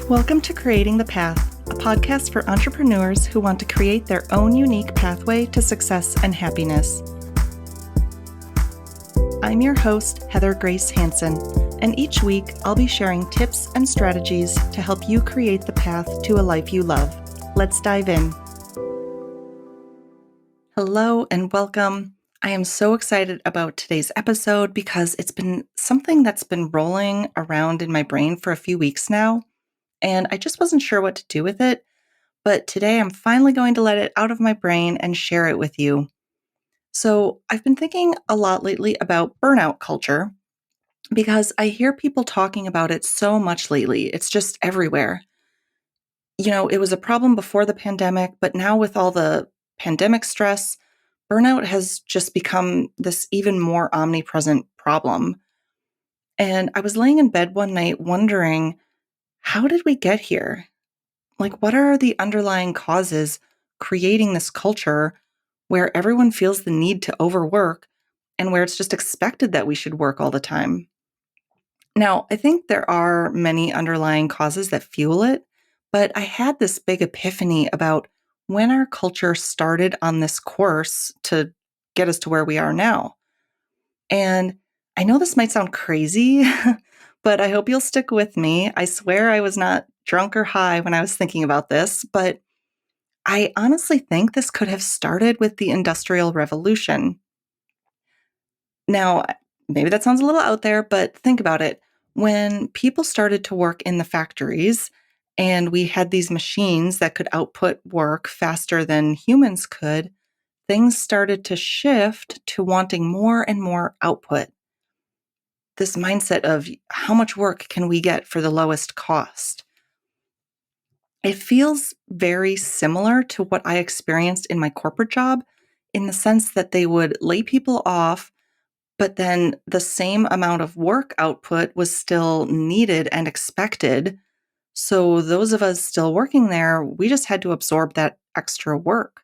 Welcome to Creating the Path, a podcast for entrepreneurs who want to create their own unique pathway to success and happiness. I'm your host, Heather Grace Hanson, and each week I'll be sharing tips and strategies to help you create the path to a life you love. Let's dive in. Hello and welcome. I am so excited about today's episode because it's been something that's been rolling around in my brain for a few weeks now. And I just wasn't sure what to do with it, but today I'm finally going to let it out of my brain and share it with you. So I've been thinking a lot lately about burnout culture because I hear people talking about it so much lately. It's just everywhere. You know, it was a problem before the pandemic, but now with all the pandemic stress, burnout has just become this even more omnipresent problem. And I was laying in bed one night wondering, how did we get here? Like, what are the underlying causes creating this culture where everyone feels the need to overwork and where it's just expected that we should work all the time? Now, I think there are many underlying causes that fuel it, but I had this big epiphany about when our culture started on this course to get us to where we are now. And I know this might sound crazy, but I hope you'll stick with me. I swear I was not drunk or high when I was thinking about this, but I honestly think this could have started with the Industrial Revolution. Now, maybe that sounds a little out there, but think about it. When people started to work in the factories and we had these machines that could output work faster than humans could, things started to shift to wanting more and more output. This mindset of how much work can we get for the lowest cost? It feels very similar to what I experienced in my corporate job in the sense that they would lay people off, but then the same amount of work output was still needed and expected. So those of us still working there, we just had to absorb that extra work,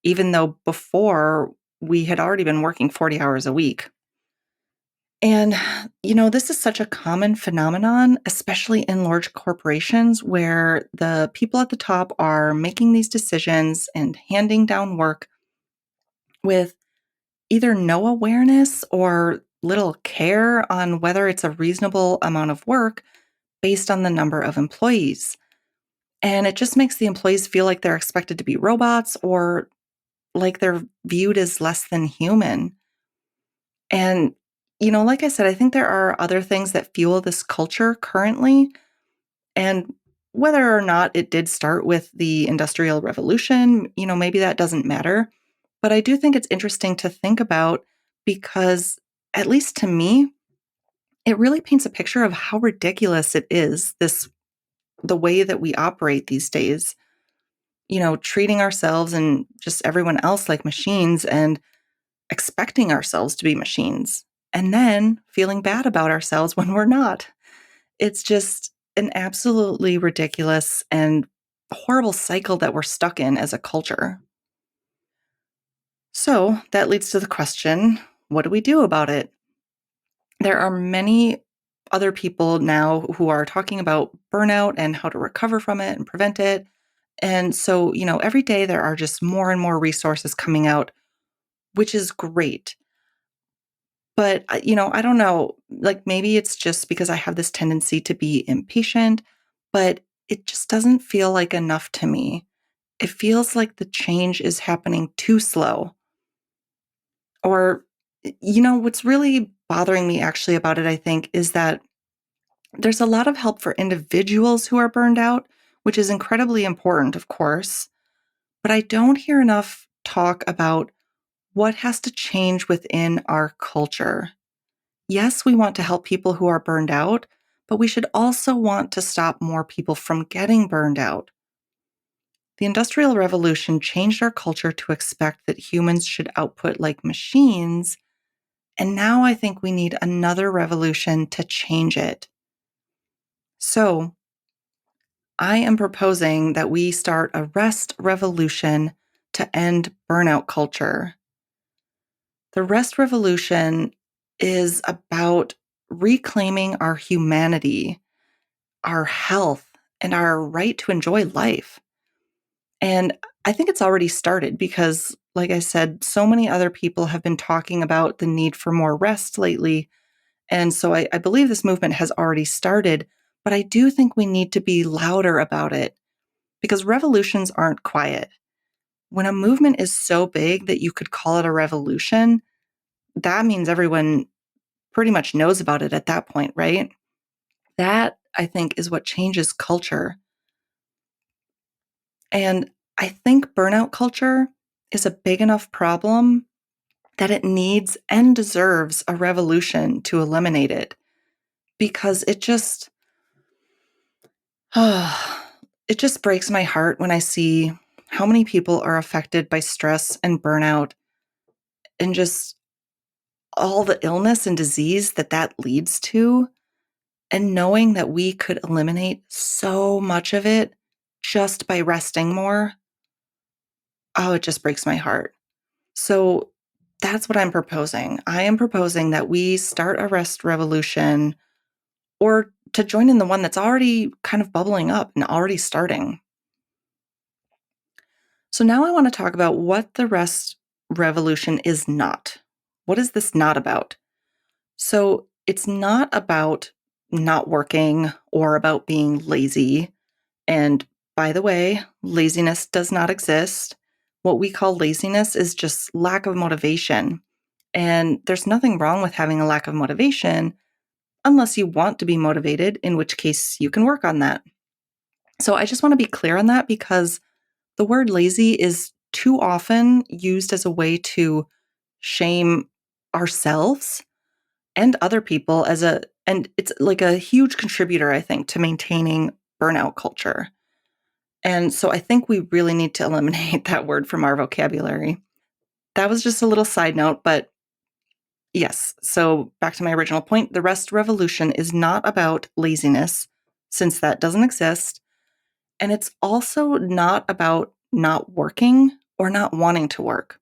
even though before we had already been working 40 hours a week. And, this is such a common phenomenon, especially in large corporations where the people at the top are making these decisions and handing down work with either no awareness or little care on whether it's a reasonable amount of work based on the number of employees. And it just makes the employees feel like they're expected to be robots or like they're viewed as less than human. And, like I said, I think there are other things that fuel this culture currently. And whether or not it did start with the Industrial Revolution, maybe that doesn't matter. But I do think it's interesting to think about because, at least to me, it really paints a picture of how ridiculous it is, the way that we operate these days. Treating ourselves and just everyone else like machines and expecting ourselves to be machines, and then feeling bad about ourselves when we're not. It's just an absolutely ridiculous and horrible cycle that we're stuck in as a culture. So that leads to the question, what do we do about it? There are many other people now who are talking about burnout and how to recover from it and prevent it. And so, every day there are just more and more resources coming out, which is great. But, I don't know, like maybe it's just because I have this tendency to be impatient, but it just doesn't feel like enough to me. It feels like the change is happening too slow. Or, what's really bothering me actually about it, I think, is that there's a lot of help for individuals who are burned out, which is incredibly important, of course. But I don't hear enough talk about what has to change within our culture. Yes, we want to help people who are burned out, but we should also want to stop more people from getting burned out. The Industrial Revolution changed our culture to expect that humans should output like machines, and now I think we need another revolution to change it. So, I am proposing that we start a rest revolution to end burnout culture. The rest revolution is about reclaiming our humanity, our health, and our right to enjoy life. And I think it's already started because, like I said, so many other people have been talking about the need for more rest lately. And so I believe this movement has already started, but I do think we need to be louder about it because revolutions aren't quiet. When a movement is so big that you could call it a revolution, that means everyone pretty much knows about it at that point, right? That, I think, is what changes culture. And I think burnout culture is a big enough problem that it needs and deserves a revolution to eliminate it because it just breaks my heart when I see how many people are affected by stress and burnout and just all the illness and disease that that leads to. And knowing that we could eliminate so much of it just by resting more, oh, it just breaks my heart. So that's what I'm proposing. I am proposing that we start a rest revolution or to join in the one that's already kind of bubbling up and already starting. So now I want to talk about what the rest revolution is not. What is this not about? So it's not about not working or about being lazy. And by the way, laziness does not exist. What we call laziness is just lack of motivation. And there's nothing wrong with having a lack of motivation unless you want to be motivated, in which case you can work on that. So I just want to be clear on that because the word lazy is too often used as a way to shame ourselves and other people and it's like a huge contributor, I think, to maintaining burnout culture. And so I think we really need to eliminate that word from our vocabulary. That was just a little side note, but yes. So back to my original point, the rest revolution is not about laziness, since that doesn't exist. And it's also not about not working or not wanting to work.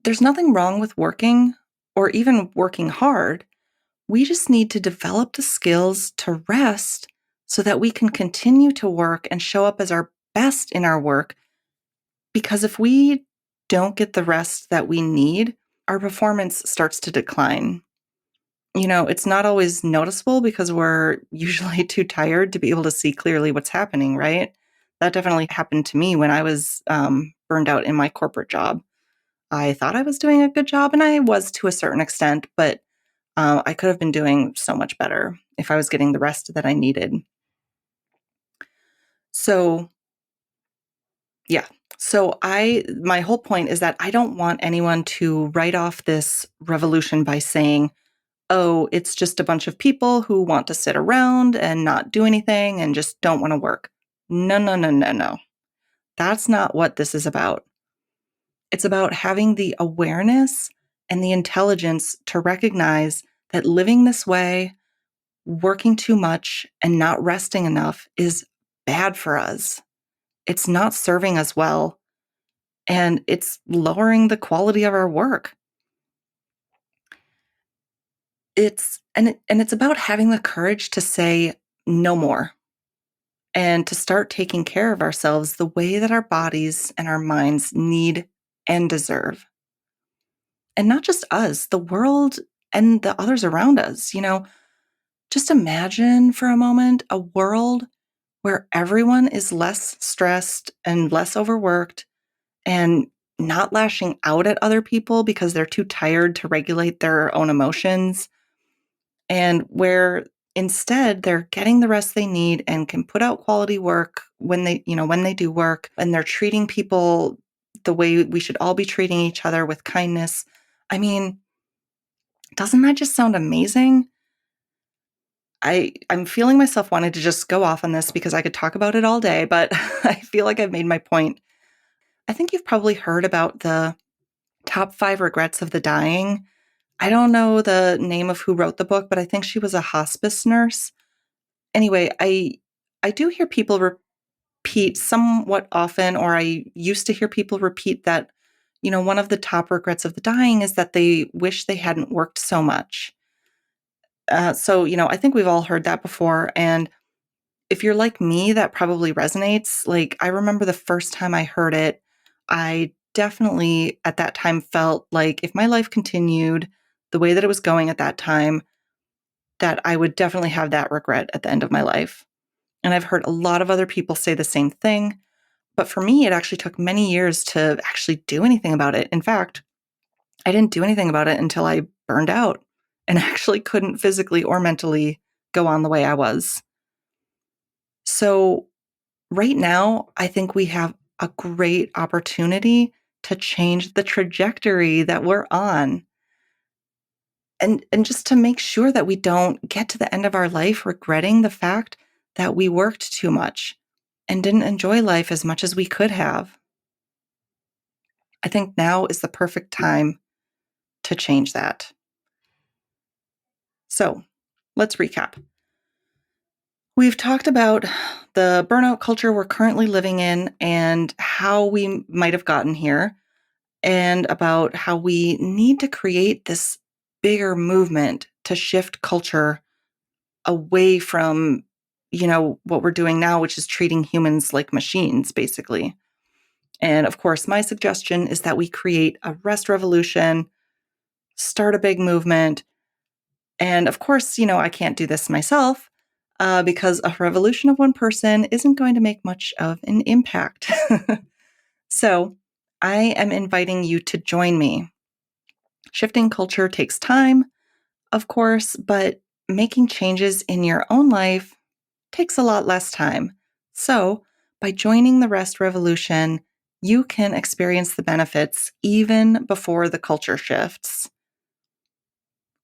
There's nothing wrong with working or even working hard. We just need to develop the skills to rest so that we can continue to work and show up as our best in our work. Because if we don't get the rest that we need, our performance starts to decline. It's not always noticeable because we're usually too tired to be able to see clearly what's happening, right? That definitely happened to me when I was burned out in my corporate job. I thought I was doing a good job, and I was to a certain extent, but I could have been doing so much better if I was getting the rest that I needed. So, yeah. My whole point is that I don't want anyone to write off this revolution by saying, oh, it's just a bunch of people who want to sit around and not do anything and just don't want to work. No, no, no, no, no. That's not what this is about. It's about having the awareness and the intelligence to recognize that living this way, working too much, and not resting enough is bad for us. It's not serving us well, and it's lowering the quality of our work. It's about having the courage to say no more and to start taking care of ourselves the way that our bodies and our minds need and deserve. And not just us, the world and the others around us. Just imagine for a moment a world where everyone is less stressed and less overworked and not lashing out at other people because they're too tired to regulate their own emotions, and where instead they're getting the rest they need and can put out quality work when they do work, and they're treating people the way we should all be treating each other, with kindness. I mean, doesn't that just sound amazing? I'm feeling myself wanting to just go off on this because I could talk about it all day, but I feel like I've made my point. I think you've probably heard about the top 5 regrets of the dying. I don't know the name of who wrote the book, but I think she was a hospice nurse. Anyway, I do hear people repeat somewhat often, or I used to hear people repeat that, one of the top regrets of the dying is that they wish they hadn't worked so much. So, I think we've all heard that before. And if you're like me, that probably resonates. Like, I remember the first time I heard it, I definitely at that time felt like if my life continued the way that it was going at that time, that I would definitely have that regret at the end of my life. And I've heard a lot of other people say the same thing. But for me, it actually took many years to actually do anything about it. In fact, I didn't do anything about it until I burned out and actually couldn't physically or mentally go on the way I was. So, right now, I think we have a great opportunity to change the trajectory that we're on. And just to make sure that we don't get to the end of our life regretting the fact that we worked too much and didn't enjoy life as much as we could have. I think now is the perfect time to change that. So, let's recap. We've talked about the burnout culture we're currently living in and how we might have gotten here, and about how we need to create this bigger movement to shift culture away from, what we're doing now, which is treating humans like machines, basically. And of course, my suggestion is that we create a rest revolution, start a big movement. And of course, I can't do this myself because a revolution of one person isn't going to make much of an impact. So I am inviting you to join me. Shifting culture takes time, of course, but making changes in your own life takes a lot less time. So by joining the rest revolution, you can experience the benefits even before the culture shifts.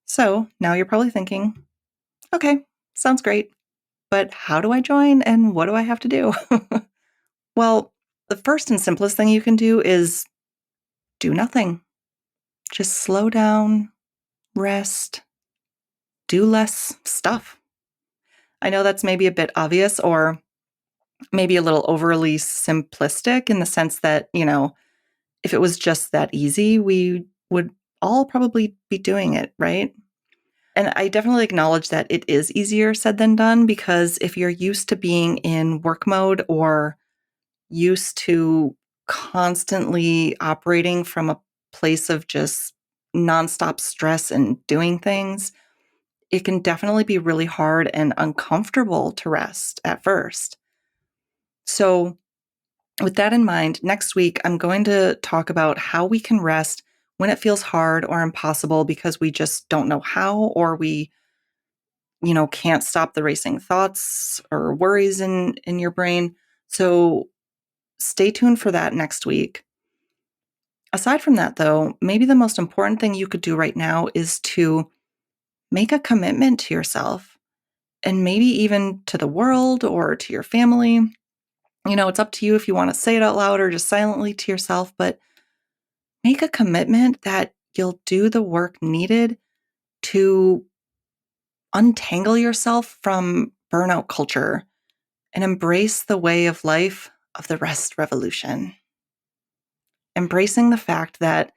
So now you're probably thinking, okay, sounds great, but how do I join and what do I have to do? Well, the first and simplest thing you can do is do nothing. Just slow down, rest, do less stuff. I know that's maybe a bit obvious or maybe a little overly simplistic in the sense that, if it was just that easy, we would all probably be doing it, right? And I definitely acknowledge that it is easier said than done because if you're used to being in work mode or used to constantly operating from a place of just nonstop stress and doing things, it can definitely be really hard and uncomfortable to rest at first. So, with that in mind, next week, I'm going to talk about how we can rest when it feels hard or impossible because we just don't know how, or we, can't stop the racing thoughts or worries in your brain. So stay tuned for that next week. Aside from that, though, maybe the most important thing you could do right now is to make a commitment to yourself and maybe even to the world or to your family. It's up to you if you want to say it out loud or just silently to yourself, but make a commitment that you'll do the work needed to untangle yourself from burnout culture and embrace the way of life of the rest revolution. Embracing the fact that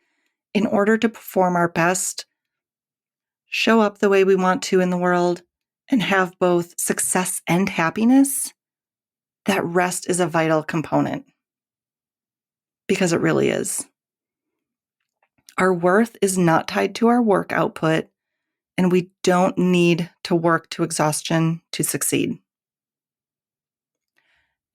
in order to perform our best, show up the way we want to in the world, and have both success and happiness, that rest is a vital component. Because it really is. Our worth is not tied to our work output, and we don't need to work to exhaustion to succeed.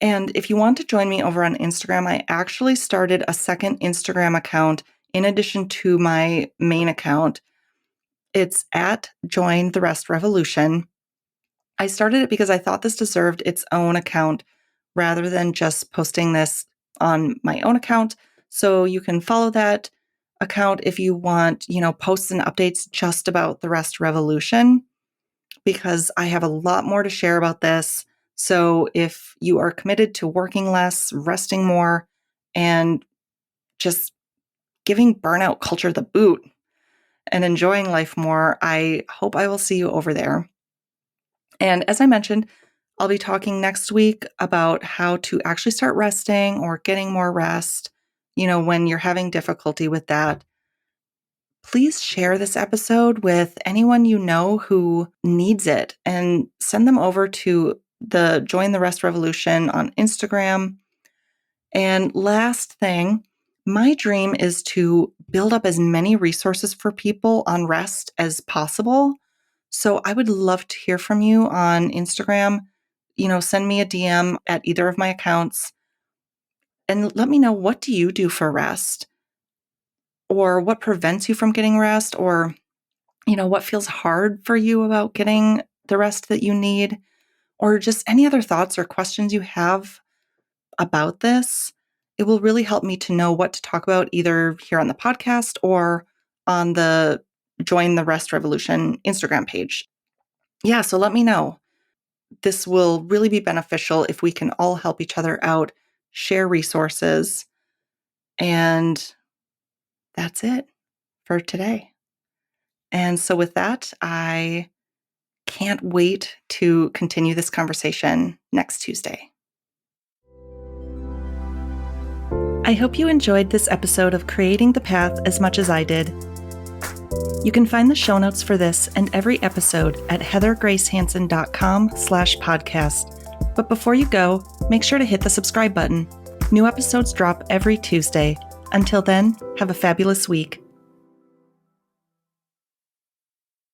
And if you want to join me over on Instagram, I actually started a second Instagram account in addition to my main account. It's at Join the Rest Revolution. I started it because I thought this deserved its own account rather than just posting this on my own account. So you can follow that account if you want, posts and updates just about the Rest Revolution, because I have a lot more to share about this. So if you are committed to working less, resting more, and just giving burnout culture the boot and enjoying life more, I hope I will see you over there. And as I mentioned, I'll be talking next week about how to actually start resting or getting more rest, when you're having difficulty with that. Please share this episode with anyone you know who needs it and send them over to the Join the Rest Revolution on Instagram. And last thing, my dream is to build up as many resources for people on rest as possible. So I would love to hear from you on Instagram. Send me a DM at either of my accounts and let me know, what do you do for rest? Or what prevents you from getting rest? Or, what feels hard for you about getting the rest that you need? Or just any other thoughts or questions you have about this. It will really help me to know what to talk about either here on the podcast or on the Join the Rest Revolution Instagram page. Yeah, so let me know. This will really be beneficial if we can all help each other out, share resources, and that's it for today. And so with that, I can't wait to continue this conversation next Tuesday. I hope you enjoyed this episode of Creating the Path as much as I did. You can find the show notes for this and every episode at heathergracehanson.com/podcast. But before you go, make sure to hit the subscribe button. New episodes drop every Tuesday. Until then, have a fabulous week.